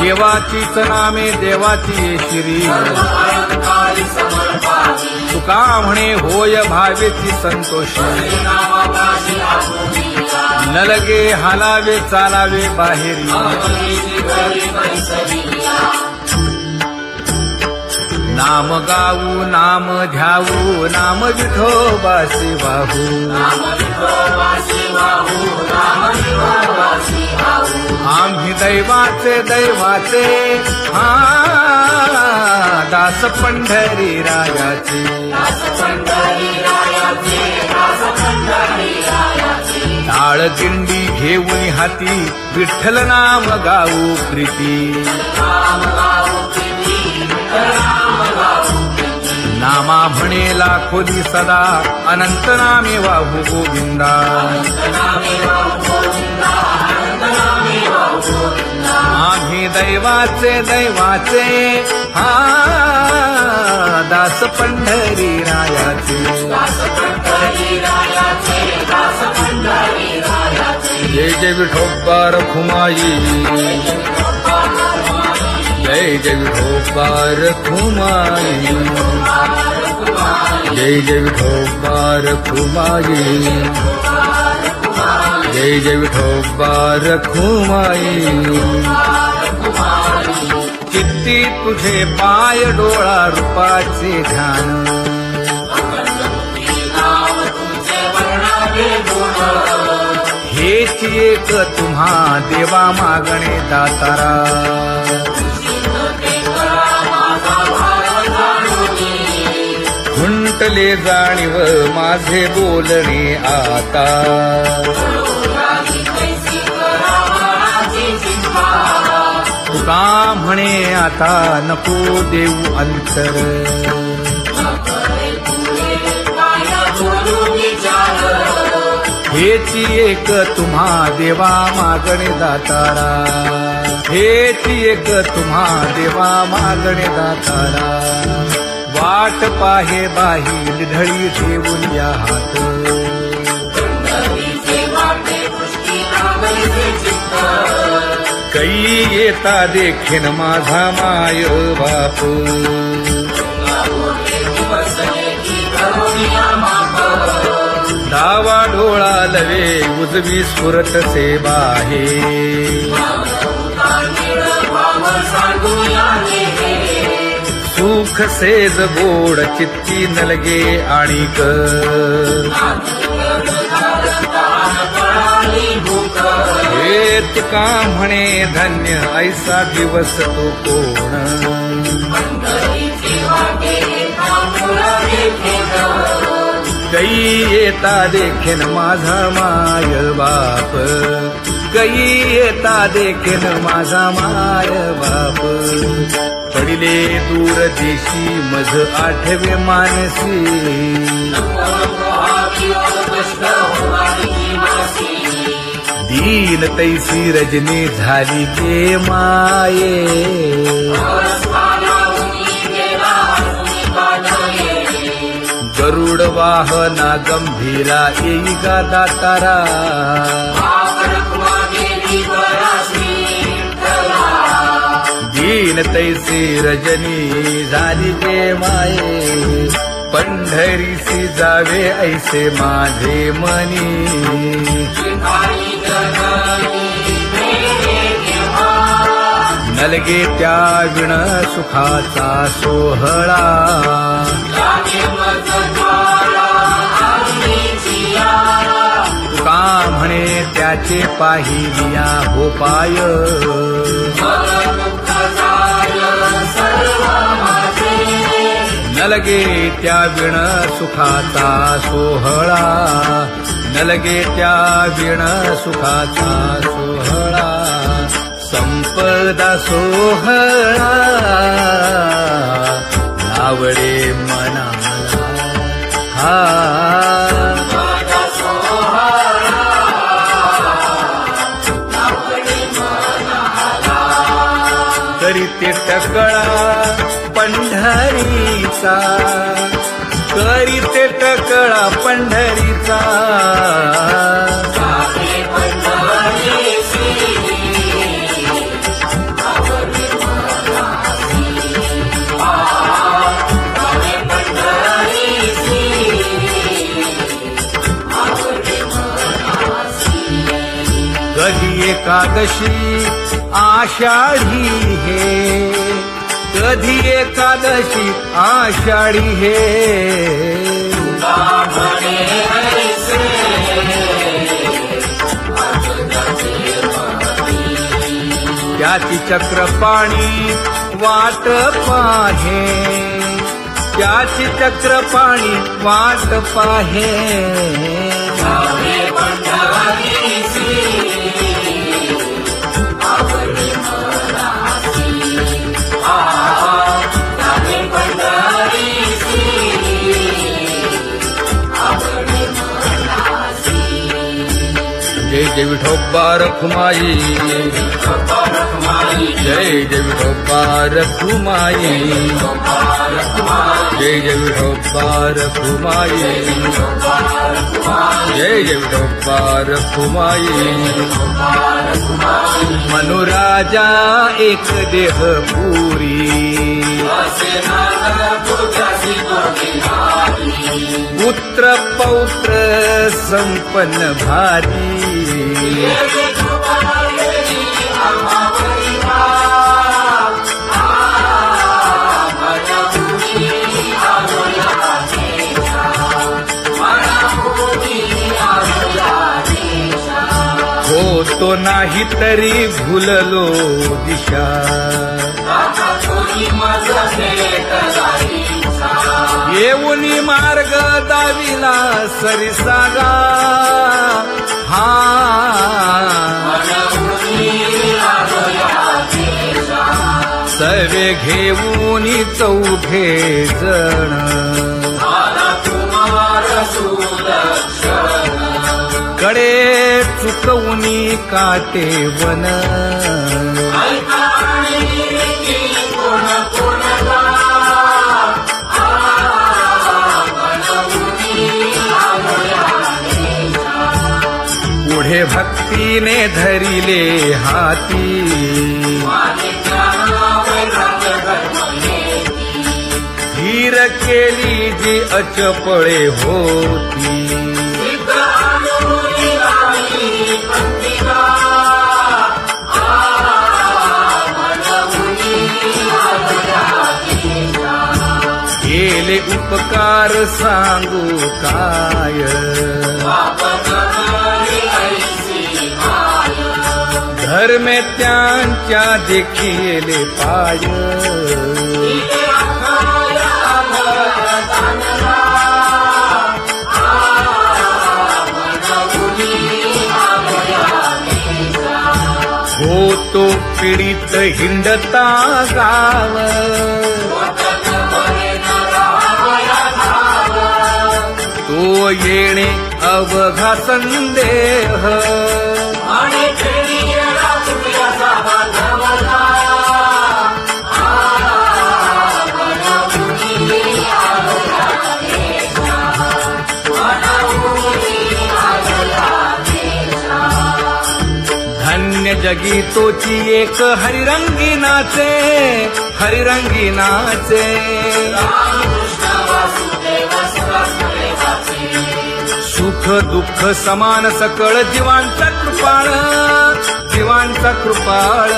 देवाचीच नामे देवाची श्री तुका म्हणे होय भावेची संतोषी न लगे हालावे चालावे बाहेरी नाम गाऊ नाम ध्याऊ नाम विठोबासी वाहू आम्ही दैवाचे दैवाचे हा दास पंढरी रायाचे टाळ दिंडी घेऊन हाती विठ्ठल नाम गाऊ प्रीती नामा म्हणे लाखोदी सदा अनंत नामे वाहू गोविंदा आम्ही दैवाचे दैवाचे हा दास पंढरी रायाचे जय जय विठोबा रखुमाई जय जय विठोबा रखुमाई जय जय विठोबा रखुमाई जय जय विठोबा रखुमाई चित्ती तुझे पाय डोळा रूपाचे ध्यान हेच एक तुम्हा देवा मागणे दातारा खुंटले जाणीव माझे बोलणे आता तुका म्हणे आता नको देऊ अंतर हेची एक तुम्हा देवा मागणे दातारा हेची एक तुम्हा देवा मागणे दातारा वाट पाहे बाही ढळी ठेवून या हात कै येता देखीन माझा माय बाप डावा डोळा लवे उजवी स्फुरत से बाहे सुख सेज गोड चित्ती नलगे आणिक हे तुका म्हणे धन्य ऐसा दिवस तो कोण कै येता देखीन माझा माय बाप कै येता देखीन माझा माय बाप पडिले दूर देशी मज आठवे मानसी दीन तैसी रजनी झाली गे माये गरुड वाहना गंभीरा येई गा दातारा दीन तैसी रजनी झाली गे माये पंढरीसी जावे ऐसे माझे मनी नलगे त्या विण सुखाचा सोहळा तुका म्हणे त्याचे पाहिलिया हो पाय नलगे त्या विण सुखाचा सोहळा नलगे त्या विण सुखाचा सोहळा संपदा सोहळा आवडे मनाला हा करीते टकळा पंढरीचा करीते टकळा पंढरीचा एकादशी आषाढी हे, कधी एकादशी आषाढी हे. त्याची चक्रपाणी वाट पाहे, त्याची चक्रपाणी वाट पाहे. जय जय विठोबा रखुमाई, जय जय विठोबा रखुमाई, जय जय विठोबा रखुमाई, जय जय विठोबा रखुमाई. मनुराजा एक देह पुरी, पुत्र पौत्र संपन्न भारी. होतो नाही तरी भुललो दिशा, येऊनी मार्ग दाविला सरिसागा. हा सर्वे घेऊनी चौघे जण, कडे चुकवूनी काटे वन. पुढे भक्तीने धरिले हाती, धीर केली जी अचपळे होती. केले उपकार सांगू काय, धर्मे त्यांच्या देखिले पाय. होतो पीडित हिंडता गाव, तो येणे अवघा संदेह. धन्य जगी तोची एक हरिरंगी नाचे, हरिरंगी नाचे. सुख दुःख समान सकळ जीवांचा कृपाळ, जीवांचा कृपाळ.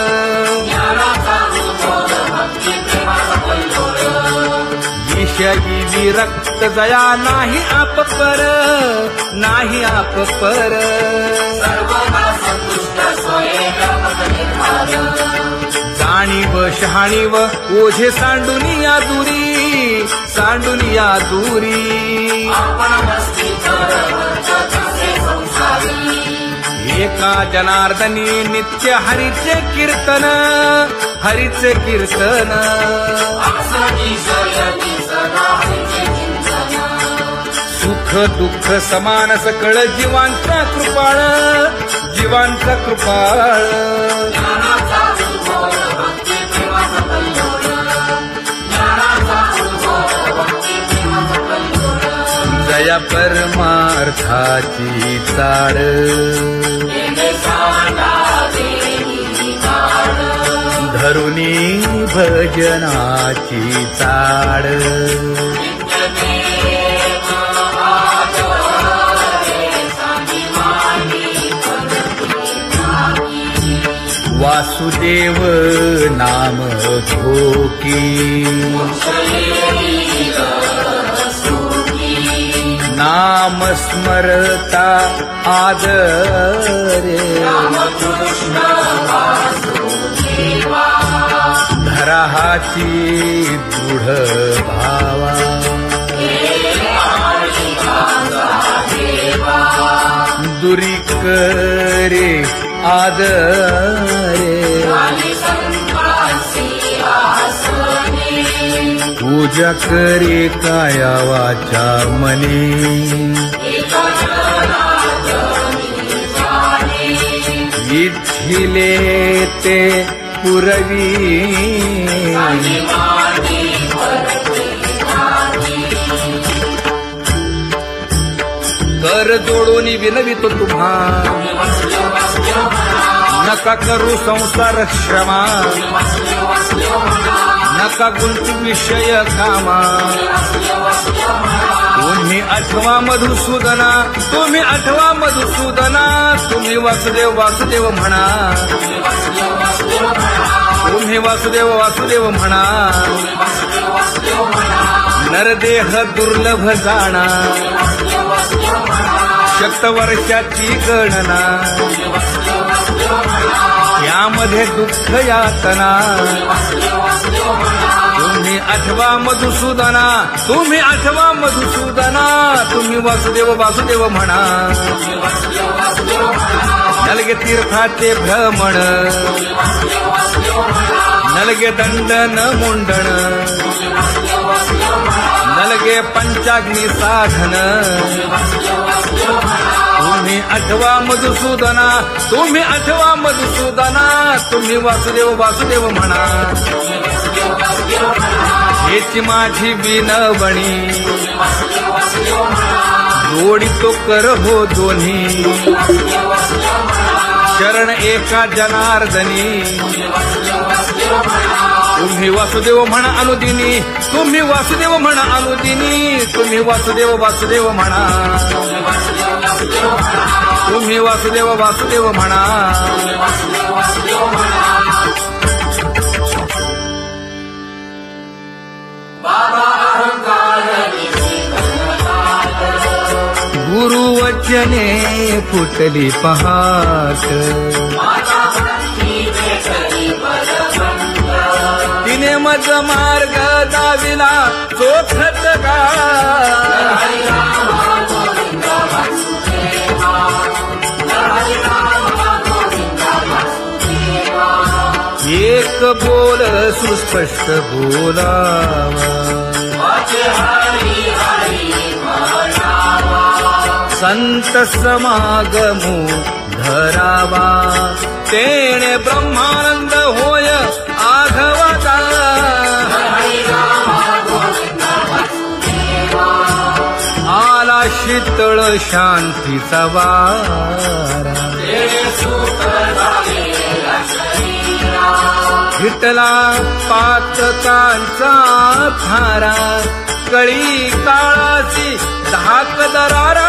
विषयी विरक्त जया नाही आप पर, नाही आप पर. जाणीव शहाणीव ओझे सांडुनिया दुरी, सांडुनिया दुरी. एका जनार्दनी नित्य हरीचे कीर्तन, हरीचे कीर्तन. सुख दुःख समान सकळ जीवांचा कृपाळ, जीवांचा कृपाळ. जया परमार्थाची चाड, धरुनी भजनाची चाड. वासुदेव नाम घोकी नाम स्मरता आदरे धरा हाती दृढ भावा दुरी करे आदरे पूजा करे काया वाचा मने विठिले ते पुरवी कर जोडून विनवितो तुम्हा नका करू संसार क्षमा नका गुंतू विषय कामा तुम्ही आठवा मधुसूदना तुम्ही आठवा मधुसूदना तुम्ही वासुदेव वासुदेव म्हणा तुम्ही वासुदेव वासुदेव म्हणा नरदेह दुर्लभ जाणा शतवर्षाची गणना यामध्ये दुःख यातना तुम्ही आठवा मधुसूदना तुम्ही आठवा मधुसूदना तुम्ही वासुदेव वासुदेव म्हणा नलगे तीर्थाचे भ्रमण नलगे दंडन मुंडण नलगे पंचाग्नी साधन तुम्ही आठवा मधुसूदना तुम्ही आठवा मधुसूदना तुम्ही वासुदेव वासुदेव म्हणा हेची माझी विनवणी जोडी तो कर हो दोन्ही शरण एका जनार्दनी तुम्ही वासुदेव म्हणा अनुदिनी तुम्ही वासुदेव म्हणा अनुदिनी तुम्ही वासुदेव वासुदेव म्हणा तुम्ही वासुदेव वासुदेव म्हणा गुरुवचने फुटली पहाट तिने मज मार्ग दाविला चोखत का एक बोल सुस्पष्ट बोलावा संत समागमो धरावा तेणे ब्रह्मानंद होय आघवता आला शीतळ शांतीचा वारा विठला पातकांचा थारा कळी काळाची धाक दरारा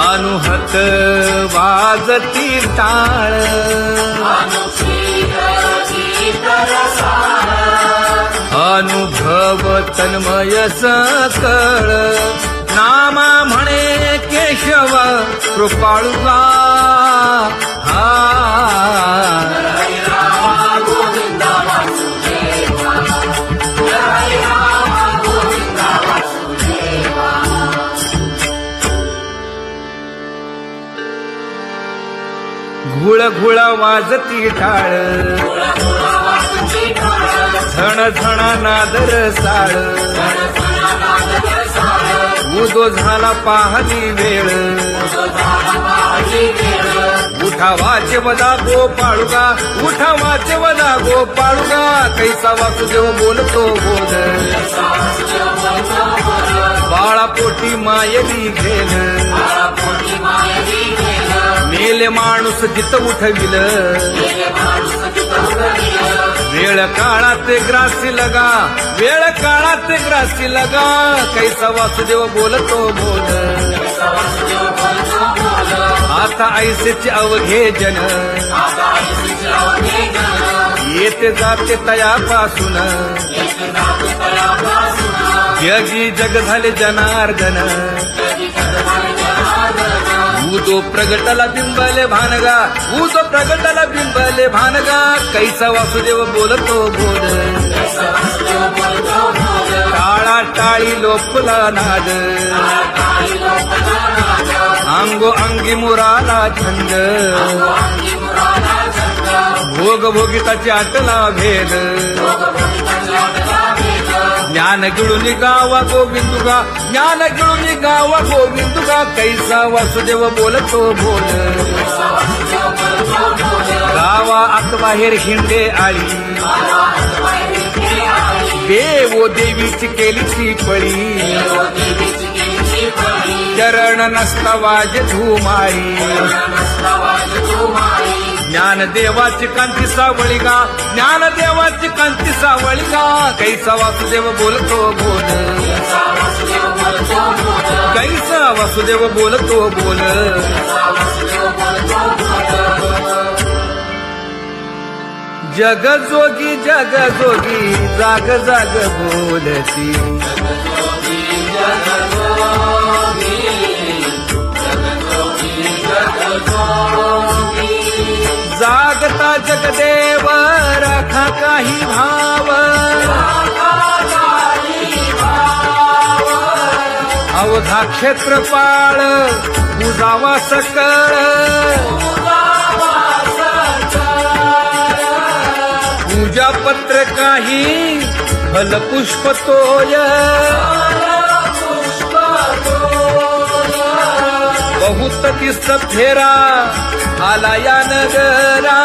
अनुहत वाजती टाळ अनुभव तन्मय सकळ नामा म्हणे केशव कृपाळुगा हा घुळ घुळ वाजती टाळ झण झण नादर साळ उदो झाला पाहली वेळ उठा वाचे वदा गोपाळुगा उठा वाचे वदा गोपाळुगा कैसा वासुदेव बोलतो बोध बाळा पोटी मायली घेल मेले माणूस जित उठविल वेळ काळात ग्रासी लगा वेळ काळात ग्रासी लगा कैसा वासुदेव बोलतो बोल आता ऐसेचे अवघे जन येते जाते तयापासून जगी जग झाले जनार्दन ऊदो प्रगटला बिंबले भानगा ऊदो प्रगटला बिंबले भानगा कैसा वासुदेव बोलतो बोल टाळा टाळी लोपला नाद अंगो अंगी मुराला छंद भोग भोगिताची आटला भेद ज्ञान गिळून गावा गोविंदुगा ज्ञान गिळून गावा गोविंदुगा कैसा वासुदेव बोलतो बोल गावा आतबाहेर हिंडे आळी देवो देवीची केलीची पळी चरण नसता वाज धुमाळी ज्ञान देवाची कांती सावळी गा ज्ञान देवाची कांती सावळी गा कैसा वासुदेव बोलतो बोल कैसा वासुदेव बोलतो बोल जग जोगी जाग जाग बोलती जागता जगदेव राखा काही भाव अवघा क्षेत्रपाळ उजावा सकळ पूजा पत्र काही फलपुष्प तोय बहुत दिस फेरा आला या नगरा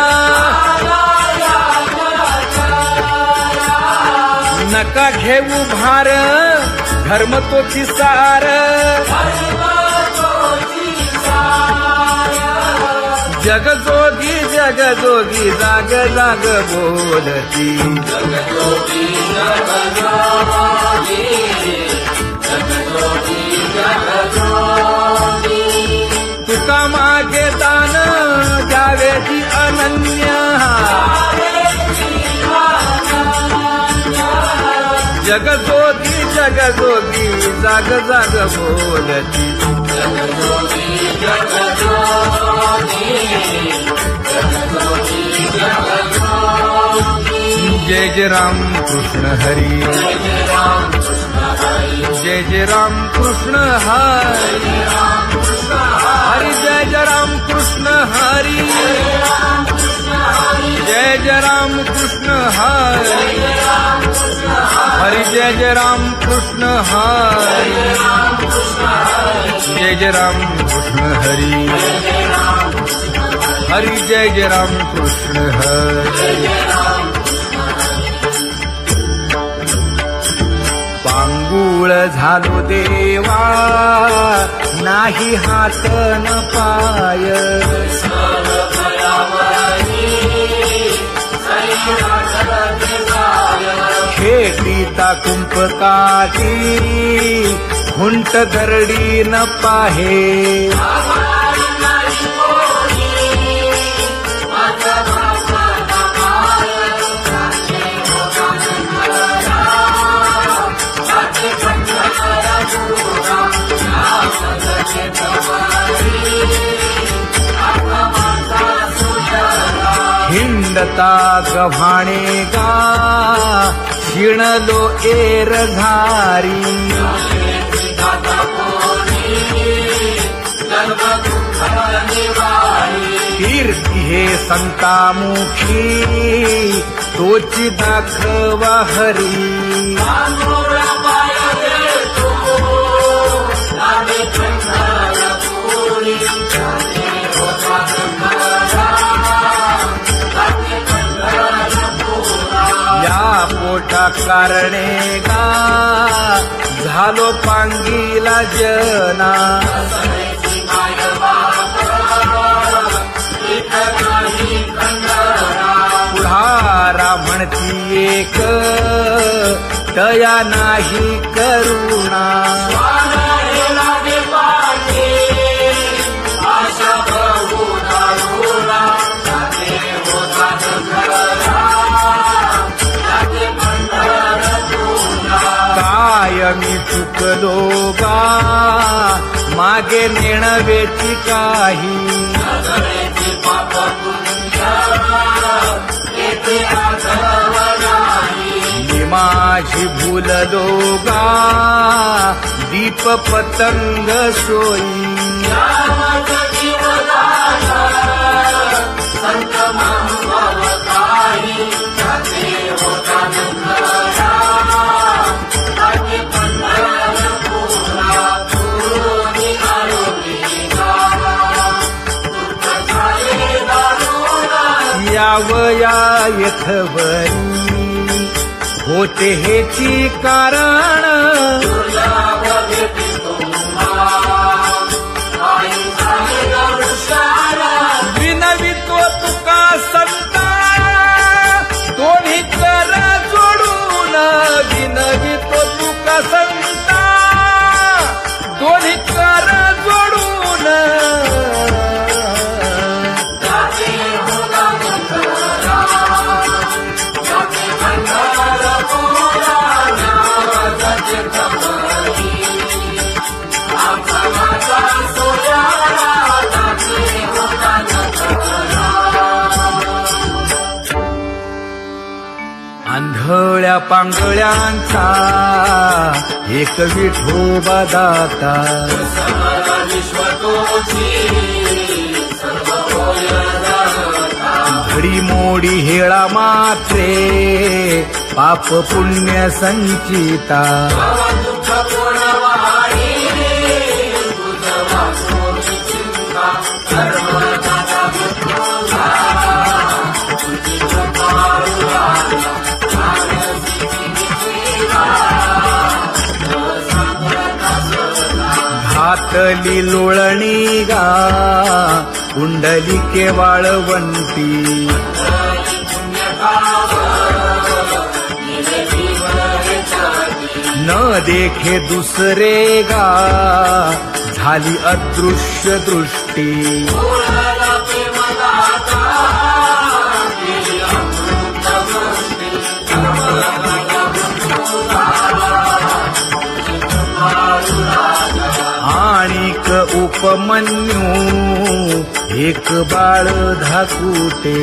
नका घेऊ भार धर्म तोची सार जग जोगी जाग जाग बोलती तुका मागे दान द्यावेची अनन्य जग जोगी जाग जाग बोलती जय जय राम कृष्ण हरी जय जय राम कृष्ण हरी हरि जय जय राम कृष्ण हरी जय जय राम कृष्ण हरी हरि जय जय राम कृष्ण हरी जय जय राम कृष्ण हरी हरि जय जय राम कृष्ण हरी पांगुळ झालो देवा नाही हात न पाय खेटीता कुंपकाठी हुंट दरडी न पाहे हिंडता गव्हाणे गा शिणलो एर घारी कीर्ती हे संतामुखी तोची दाखवा हरी या पोटा कारणे गा झालो पांगीला जना पुढारा म्हणती एक दया नाही करुणा मी चुकलो गा मागे नेणवेची काही मी माझी भूललो गा दीप पतंग सोयी यावया यथवरी होते हेची कारण विनवितो तुका संता दोन्ही कर जोडून विनवितो तुका संता दोन्ही कर जोडून आंधळ्या पांगळ्यांचा एक विठोबा दाता घडी मोडी हेळा मात्रे पाप पुण्य संचिता घातली लोळणी गा कुंडली केवाळवंती न देखे दुसरे गा झाली अदृश्य दृष्टी आणिक उपमन्यू एक बाळ धाकुटे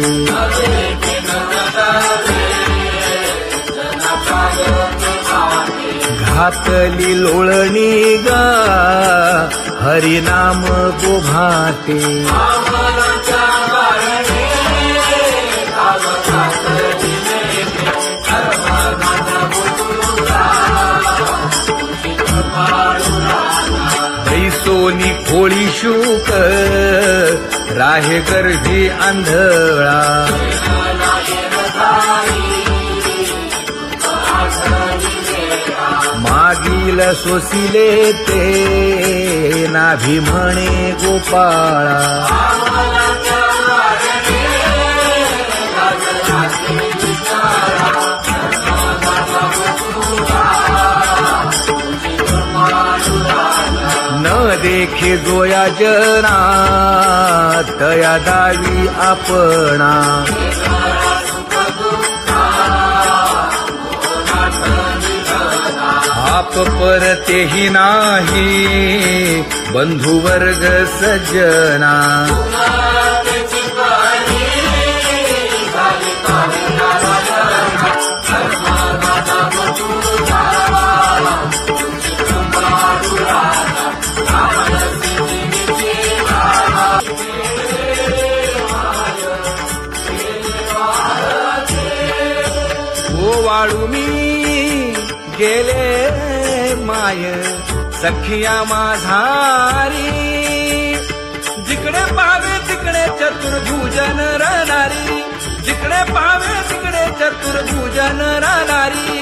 घातली लोळणी गा हरिनाम गोभाटे सोनी खोळी शूक राहे गर्भी आंधळा मागील सोसिले ते नाभी म्हणे गोपाळा न देखे जोया जना तया दावी आपणा आप परतेही नाही बंधुवर्ग सज्जना वाळू मी गेले माय सखिया माझारी जिकडे पावे तिकडे चतुर्भुजन राहणारी जिकडे पावे तिकडे चतुर्भुजन राहणारी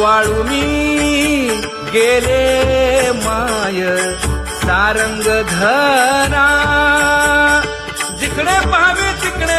वाळू मी गेले माय सारंग धरा जिकडे पाहावे तिकडे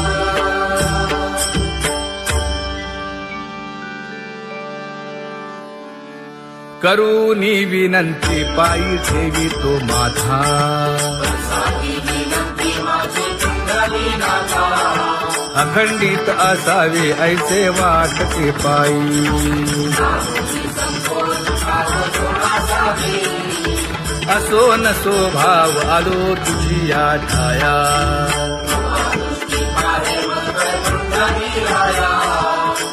करूनी विनंती पायी ठेवी तो माझा अखंडित असावे ऐसे वाटते पायी असो नसो भाव आलो तुझी या ठाया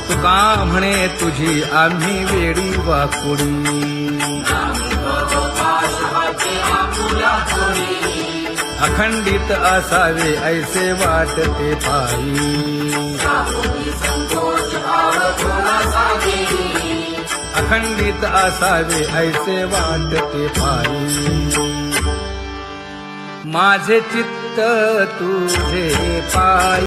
तुका म्हणे तुझी आम्ही वेडी वाकुडी अखंडित असावे ऐसे वाटते पायी अखंडित असावे ऐसे वाटते पायी माझे चित्त तुझे पायी